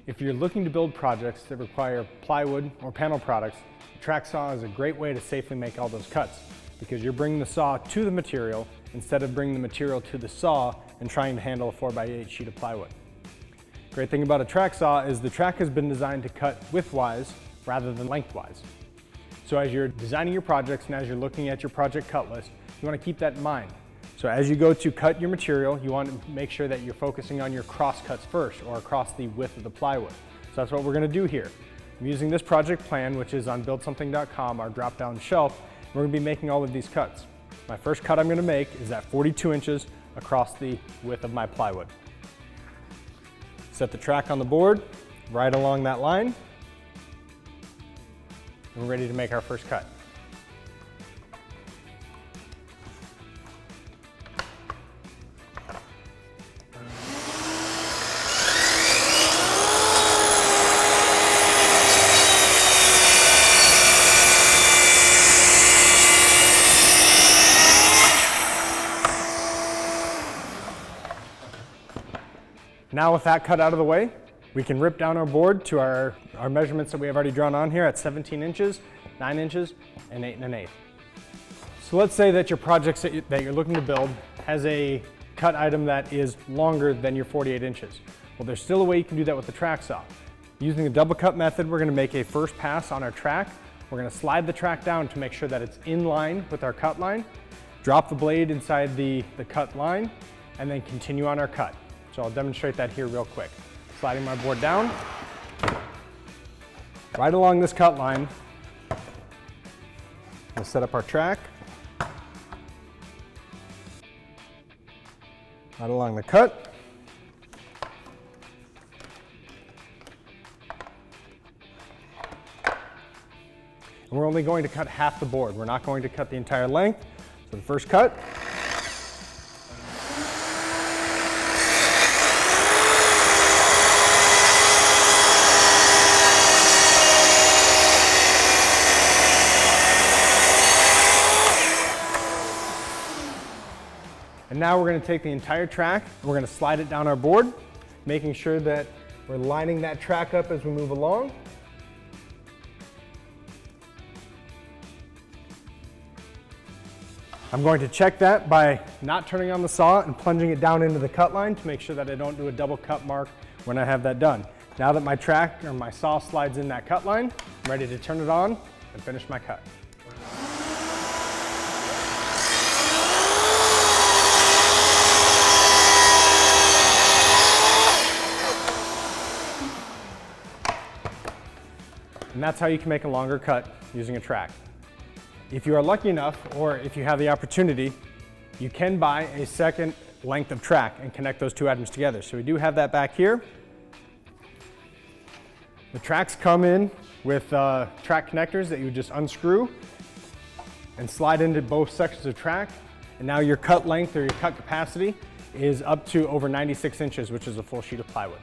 If you're looking to build projects that require plywood or panel products, a track saw is a great way to safely make all those cuts because you're bringing the saw to the material instead of bringing the material to the saw and trying to handle a 4x8 sheet of plywood. Great thing about a track saw is the track has been designed to cut widthwise rather than lengthwise. So as you're designing your projects and as you're looking at your project cut list, you want to keep that in mind. So as you go to cut your material, you want to make sure that you're focusing on your cross cuts first or across the width of the plywood. So that's what we're going to do here. I'm using this project plan, which is on buildsomething.com, our drop-down shelf. We're going to be making all of these cuts. My first cut I'm going to make is at 42 inches across the width of my plywood. Set the track on the board, right along that line. And we're ready to make our first cut. Now with that cut out of the way, we can rip down our board to our measurements that we have already drawn on here at 17 inches, 9 inches, and 8 1/8. So let's say that your project that you're looking to build has a cut item that is longer than your 48 inches. Well, there's still a way you can do that with the track saw. Using the double cut method, we're going to make a first pass on our track. We're going to slide the track down to make sure that it's in line with our cut line, drop the blade inside the cut line, and then continue on our cut. So I'll demonstrate that here real quick. Sliding my board down, right along this cut line. We'll set up our track. Right along the cut. And we're only going to cut half the board. We're not going to cut the entire length. So the first cut. And now we're going to take the entire track and we're going to slide it down our board, making sure that we're lining that track up as we move along. I'm going to check that by not turning on the saw and plunging it down into the cut line to make sure that I don't do a double cut mark when I have that done. Now that my track or my saw slides in that cut line, I'm ready to turn it on and finish my cut. And that's how you can make a longer cut using a track. If you are lucky enough, or if you have the opportunity, you can buy a second length of track and connect those two items together. So we do have that back here. The tracks come in with track connectors that you just unscrew and slide into both sections of track. And now your cut length or your cut capacity is up to over 96 inches, which is a full sheet of plywood.